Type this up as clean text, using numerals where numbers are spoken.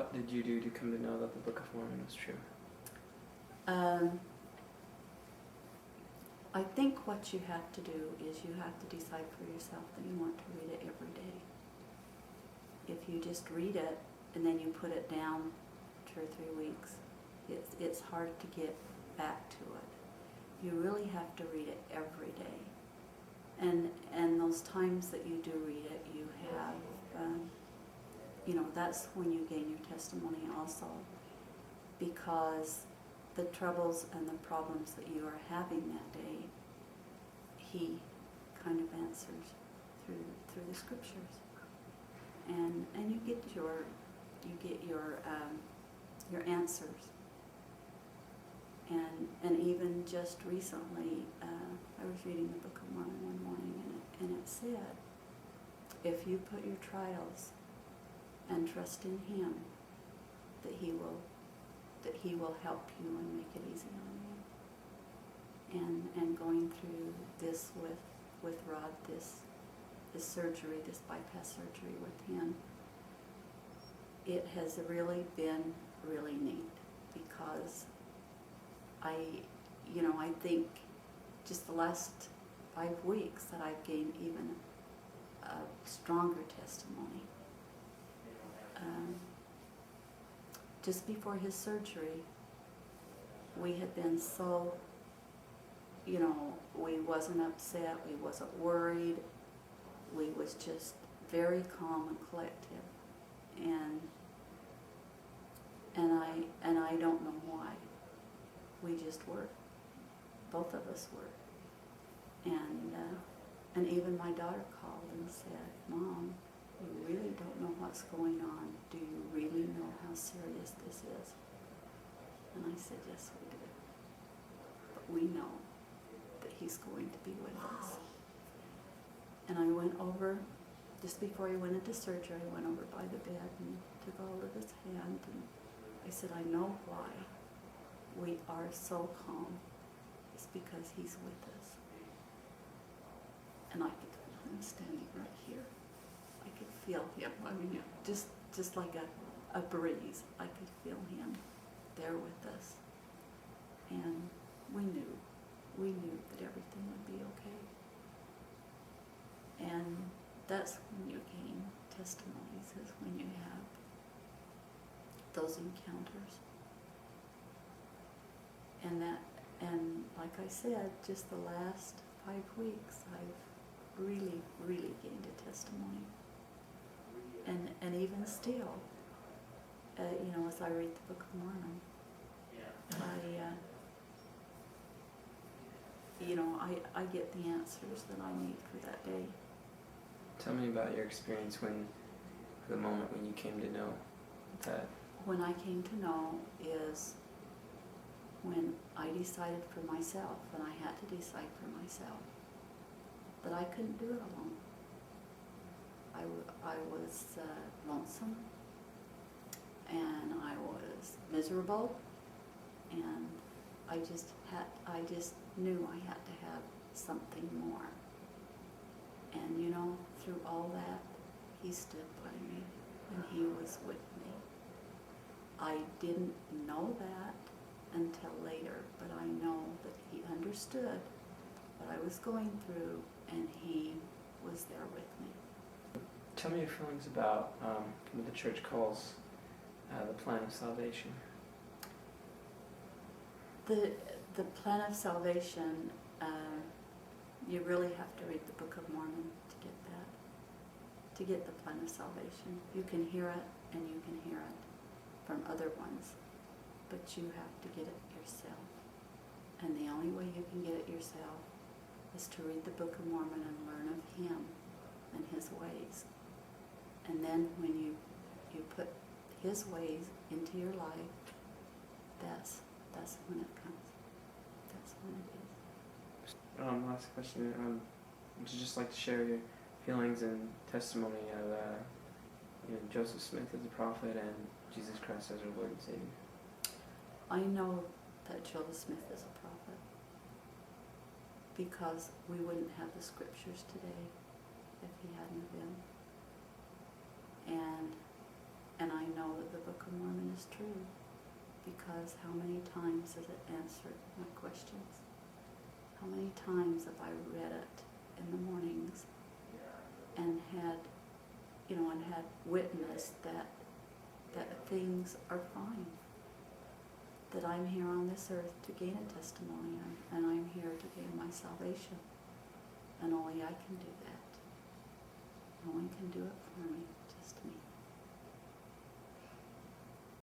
what did you do to come to know that the Book of Mormon was true? I think what you have to do is you have to decide for yourself that you want to read it every day. If you just read it and then you put it down 2 or 3 weeks, it's hard to get back to it. You really have to read it every day. And those times that you do read it, you have, that's when you gain your testimony also. Because the troubles and the problems that you are having that day, he kind of answers through the scriptures, and you get your answers. And even just recently, I was reading the Book of Mormon one morning, and it said, if you put your trials and trust in him, that he will help you and make it easy on you. And going through this with Rod, this surgery, this bypass surgery with him, it has really been really neat, because I think just the last 5 weeks that I've gained even a stronger testimony. Just before his surgery, we had been so, we wasn't upset, we wasn't worried, we was just very calm and collective, and I don't know why. We just were. Both of us were. And even my daughter called and said, Mom, you really don't know what's going on. Do you really know how serious this is? And I said, yes, we do. But we know that he's going to be with us. And I went over, just before he went into surgery, I went over by the bed and took hold of his hand, and I said, I know why we are so calm. It's because he's with us. And I could feel him standing right here. I could feel him. I mean, just like a breeze. I could feel him there with us. And we knew that everything would be okay. And that's when you gain testimonies, is when you have those encounters. And like I said, just the last 5 weeks, I've really, really gained a testimony. And even still, as I read the Book of Mormon, I get the answers that I need for that day. Tell me about your experience the moment when you came to know that. When I came to know is when I decided for myself, and I had to decide for myself, that I couldn't do it alone. I was lonesome, and I was miserable, and I just knew I had to have something more. And through all that, he stood by me, and he was with me. I didn't know that until later, but I know that he understood what I was going through, and he was there with me. Tell me your feelings about what the church calls the plan of salvation. The plan of salvation, you really have to read the Book of Mormon to get that, to get the plan of salvation. You can hear it, and you can hear it from other ones, but you have to get it yourself. And the only way you can get it yourself is to read the Book of Mormon and learn of him and his ways. And then when you put his ways into your life, that's when it comes. That's when it is. Last question. Would you just like to share your feelings and testimony of Joseph Smith as a prophet and Jesus Christ as our Lord and Savior? I know that Joseph Smith is a prophet, because we wouldn't have the scriptures today if he hadn't been. And I know that the Book of Mormon is true, because how many times has it answered my questions? How many times have I read it in the mornings and had, and had witnessed that things are fine, that I'm here on this earth to gain a testimony, and I'm here to gain my salvation, and only I can do that. No one can do it for me, just me.